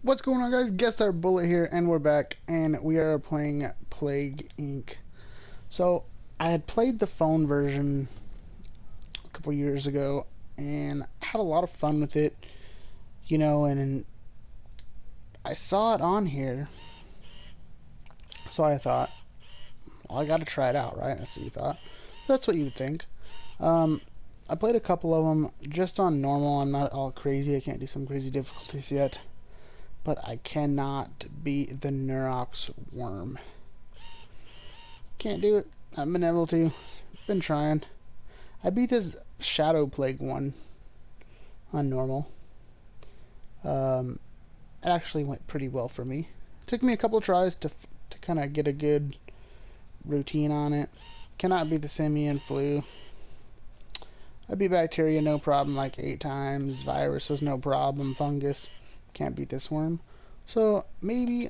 What's going on, guys? Guest Star Bullet here, and we're back, and we are playing Plague Inc. So, I had played the phone version a couple years ago, and had a lot of fun with it, and I saw it on here, so I thought, well, I gotta try it out, right? That's what you thought. That's what you would think. I played a couple of them just on normal. I'm not all crazy. I can't do some crazy difficulties yet. But I cannot beat the Neurax worm. Can't do it. I've been able to. Been trying. I beat this Shadow Plague one on normal. It actually went pretty well for me. It took me a couple tries to kind of get a good routine on it. Cannot beat the simian flu. I beat bacteria no problem like 8 times. Virus was no problem. Fungus. Can't beat this worm. So maybe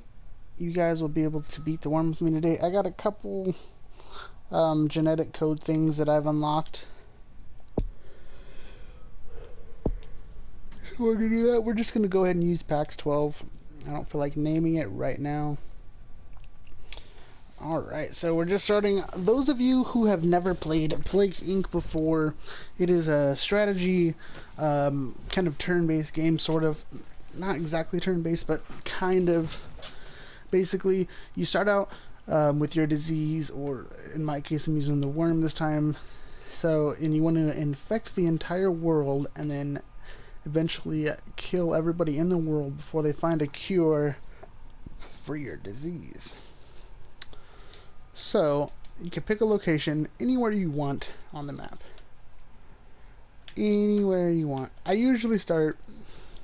you guys will be able to beat the worm with me today. I got a couple genetic code things that I've unlocked. So we're gonna do that. We're just gonna go ahead and use ps4. I don't feel like naming it right now. Alright, so we're just starting. Those of you who have never played Plague Inc. before, it is a strategy, kind of turn-based game, sort of. Not exactly turn-based, but kind of. Basically, you start out with your disease, or in my case, I'm using the worm this time. And you want to infect the entire world, and then eventually kill everybody in the world before they find a cure for your disease. So, you can pick a location anywhere you want on the map. Anywhere you want. I usually start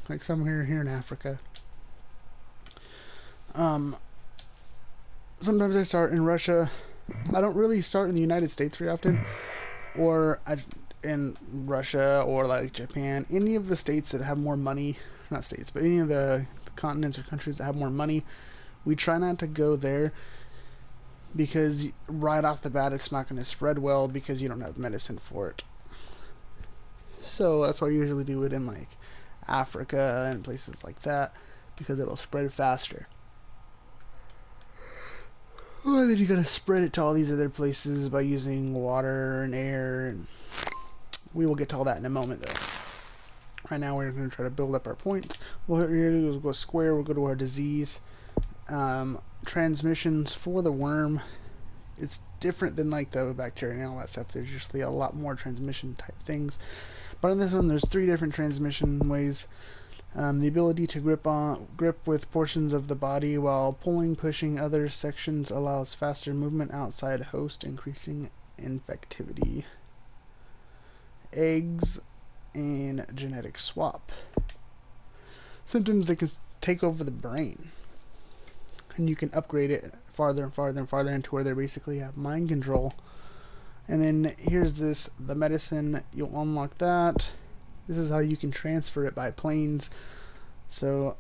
like somewhere here in Africa. Sometimes I start in Russia. I don't really start in the United States very often, or in Russia or like Japan. Any of the states that have more money, not states, but any of the continents or countries that have more money, we try not to go there, because right off the bat it's not going to spread well because you don't have medicine for it. So that's why I usually do it in like Africa and places like that, because it'll spread faster. Well, then you gotta spread it to all these other places by using water and air, and we will get to all that in a moment though. Right now we're going to try to build up our points. What we're going to do is go square, we'll go to our disease. Transmissions for the worm, it's different than like the bacteria and all that stuff. There's usually a lot more transmission type things, but on this one there's 3 different transmission ways. The ability to grip with portions of the body while pushing other sections allows faster movement outside host, increasing infectivity. Eggs and genetic swap. Symptoms, they can take over the brain, and you can upgrade it farther and farther and farther into where they basically have mind control. And then here's the medicine. You'll unlock that. This is how you can transfer it by planes. So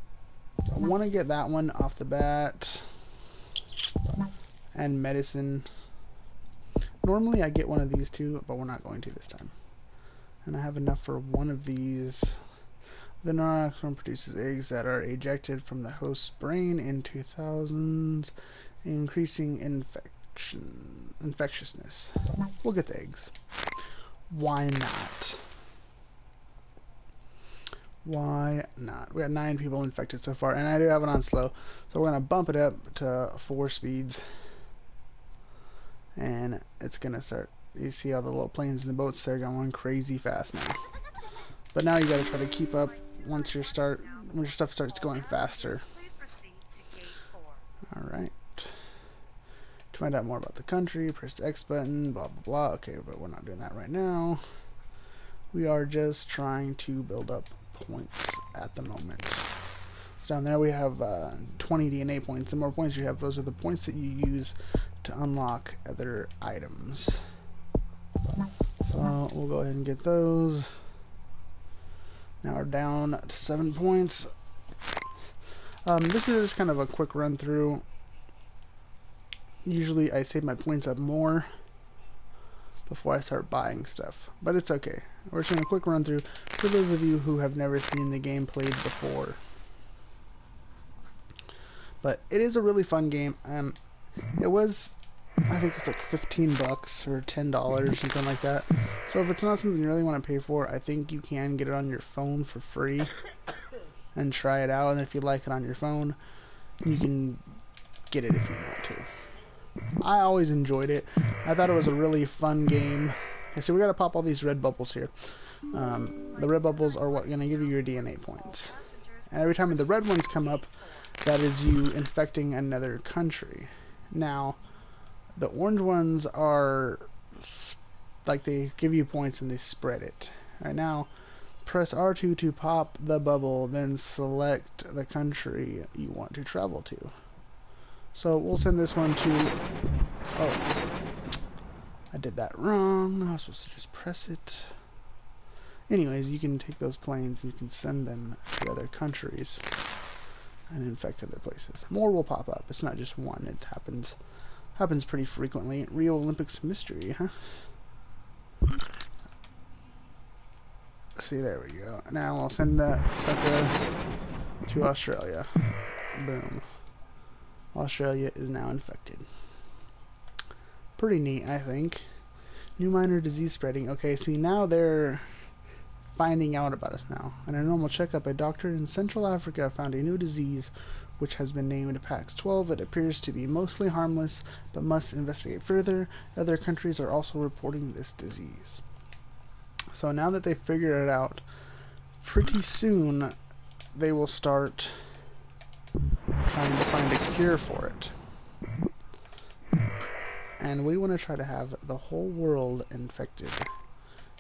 I want to get that one off the bat. And medicine. Normally I get one of these two, but we're not going to this time. And I have enough for one of these. The Neurax one produces eggs that are ejected from the host's brain into thousands, increasing infectiousness. We'll get the eggs. Why not? Why not? We got 9 people infected so far, and I do have it on slow, so we're gonna bump it up to 4 speeds, and it's gonna start. You see how the little planes and the boats, they're going crazy fast now. But now you gotta try to keep up once your stuff starts going faster. Alright. To find out more about the country, press the X button, blah blah blah. Okay, but we're not doing that right now. We are just trying to build up points at the moment. So down there we have 20 DNA points. The more points you have, those are the points that you use to unlock other items. So we'll go ahead and get those. Now we're down to 7 points. This is just kind of a quick run through. Usually I save my points up more before I start buying stuff, but it's okay. We're just doing a quick run through for those of you who have never seen the game played before. But it is a really fun game. It was, I think it's like $15 or $10, something like that. So if it's not something you really want to pay for, I think you can get it on your phone for free and try it out. And if you like it on your phone, you can get it if you want to. I always enjoyed it. I thought it was a really fun game. Okay, so we gotta pop all these red bubbles here. The red bubbles are what are gonna give you your DNA points. And every time the red ones come up, that is you infecting another country. Now, the orange ones are like they give you points and they spread it. Right now, press R2 to pop the bubble, then select the country you want to travel to. So we'll send this one to... Oh, I did that wrong. I was supposed to just press it. Anyways, you can take those planes and you can send them to other countries and infect other places. More will pop up. It's not just one. It happens pretty frequently. Rio Olympics mystery, huh? See, there we go. Now I'll send that sucker to Australia. Boom. Australia is now infected. Pretty neat, I think. New minor disease spreading. Okay, see, now they're finding out about us now. In a normal checkup, a doctor in Central Africa found a new disease which has been named ps4. It appears to be mostly harmless, but must investigate further. Other countries are also reporting this disease. So now that they figure it out, pretty soon they will start trying to find a cure for it. And we want to try to have the whole world infected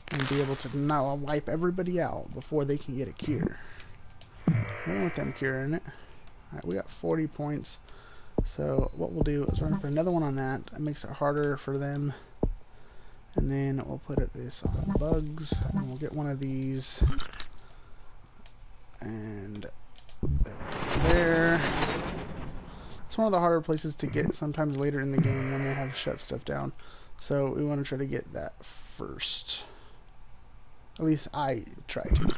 and be able to now wipe everybody out before they can get a cure. I don't want them curing it. Alright, we got 40 points. So what we'll do is we're going to put another one on that. It makes it harder for them. And then we'll put this on bugs. And we'll get one of these. And there we go. There. It's one of the harder places to get sometimes later in the game when they have shut stuff down. So we want to try to get that first. At least I try to.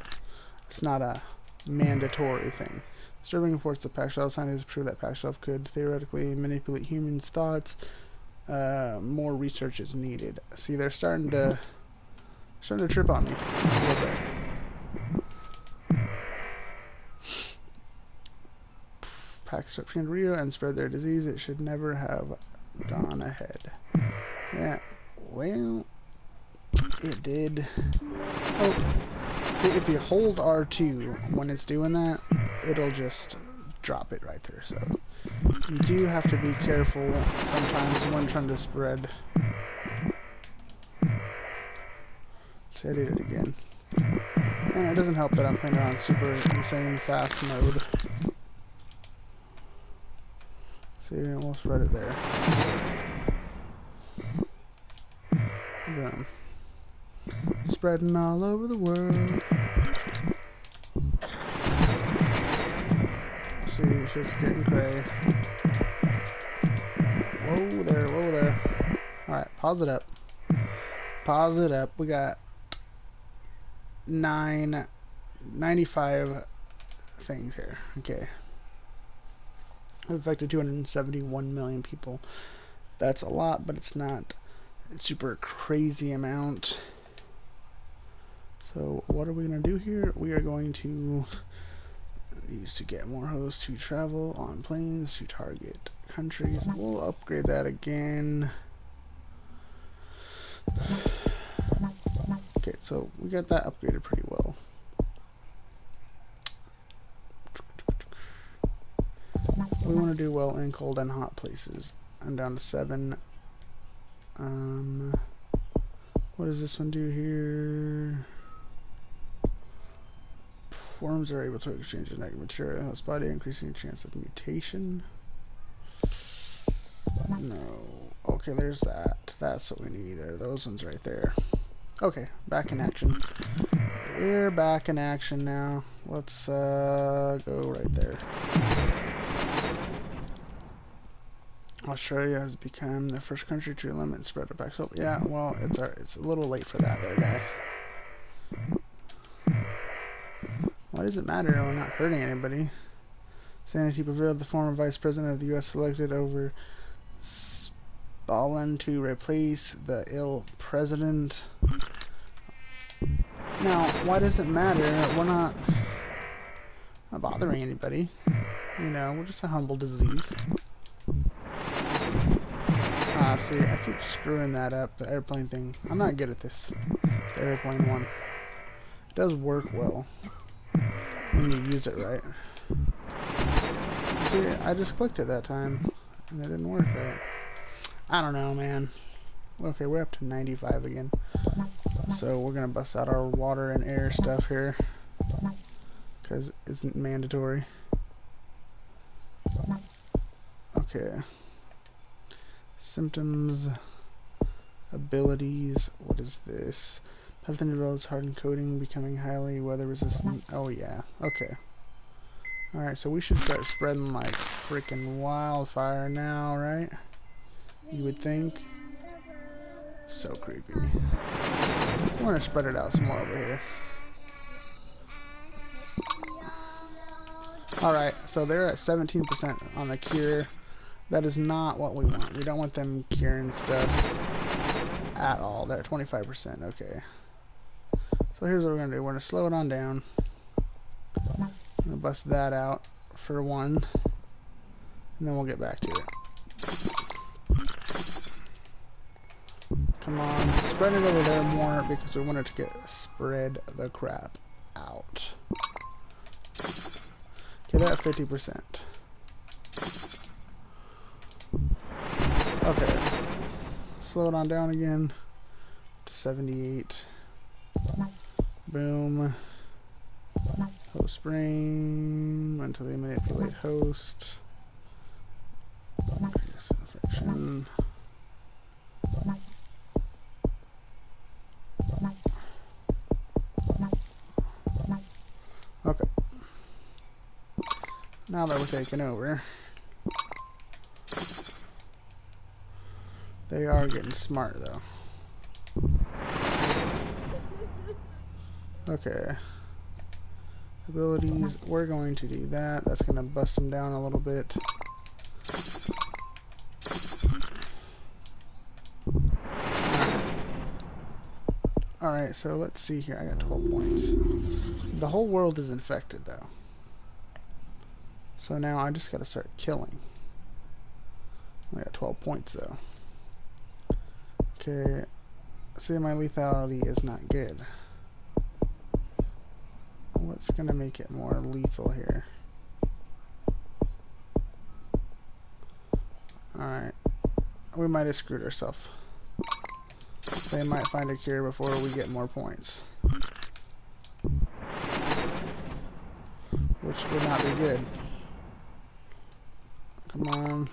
It's not a mandatory thing. Disturbing reports of Pac-12 scientists prove that Pac-12 could theoretically manipulate humans' thoughts. More research is needed. See, they're starting to trip on me a little bit. Pac-12 came to Rio and spread their disease. It should never have gone ahead. Yeah, well, it did. Oh, see, if you hold R2 when it's doing that, it'll just drop it right there. So you do have to be careful sometimes when trying to spread. See, I did it again. And it doesn't help that I'm playing it on super insane fast mode. See, we'll spread it there. Boom. Spreading all over the world. See, shit's getting cray. Whoa there, whoa there. Alright, pause it up. Pause it up. We got 95 things here. Okay. We've affected 271 million people. That's a lot, but it's not a super crazy amount. So what are we going to do here? We are going to use to get more hosts to travel on planes to target countries. We'll upgrade that again. Okay, so we got that upgraded pretty well. We want to do well in cold and hot places. I'm down to 7. What does this one do here? Worms are able to exchange genetic material in the body, increasing your chance of mutation. No. Okay, there's that. That's what we need there. Those ones right there. Okay, back in action. We're back in action now. Let's go right there. Australia has become the first country to limit spread of Pac-12. Yeah, well, it's a little late for that there, guy. Why does it matter? We're not hurting anybody. Sanity prevailed. The former vice president of the U.S. selected over Stalin to replace the ill president. Now, why does it matter? We're not bothering anybody. You know, we're just a humble disease. Ah, see, I keep screwing that up, the airplane thing. I'm not good at this. The airplane one. It does work well when you use it right. See, I just clicked it that time, and it didn't work right. I don't know, man. Okay, we're up to 95 again. So we're gonna bust out our water and air stuff here, because it isn't mandatory. Okay. Symptoms, abilities. What is this? Pathogen develops hardened coating, becoming highly weather resistant. Oh yeah. Okay. Alright, so we should start spreading like freaking wildfire now, right? You would think. So creepy. So we're gonna spread it out some more over here. Alright, so they're at 17% on the cure. That is not what we want. We don't want them curing stuff at all. They're at 25%. Okay. So here's what we're gonna do. We're gonna slow it on down. I'm gonna bust that out for one, and then we'll get back to it. Come on, spread it over there more because we want it to get spread the crap out. Okay, they're at 50%. Okay, slow it on down again to 78. Boom. Host brain until they manipulate host. Increase infection. Okay. Now that we're taking over, they are getting smart though. Okay. Abilities, we're going to do that. That's going to bust them down a little bit. Alright, so let's see here. I got 12 points. The whole world is infected though. So now I just got to start killing. I got 12 points though. Okay. See, my lethality is not good. What's going to make it more lethal here? Alright. We might have screwed ourselves. They might find a cure before we get more points. Which would not be good. Come on.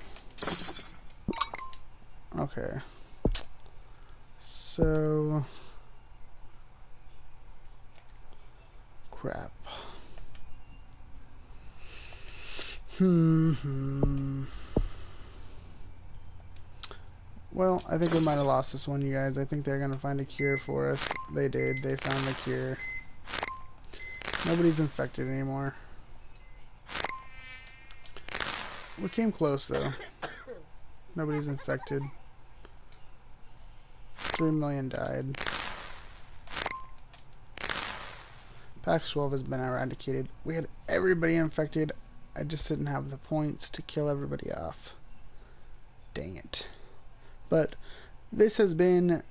Okay. So... crap. Well, I think we might have lost this one, you guys. I think they're going to find a cure for us. They did. They found the cure. Nobody's infected anymore. We came close, though. Nobody's infected. 3 million died. ps4 has been eradicated. We had everybody infected. I just didn't have the points to kill everybody off. Dang it. But this has been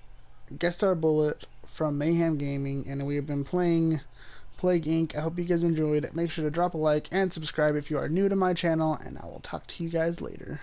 Guest Star Bullet from Mayhem Gaming, and we have been playing Plague Inc. I hope you guys enjoyed. Make sure to drop a like and subscribe if you are new to my channel, and I will talk to you guys later.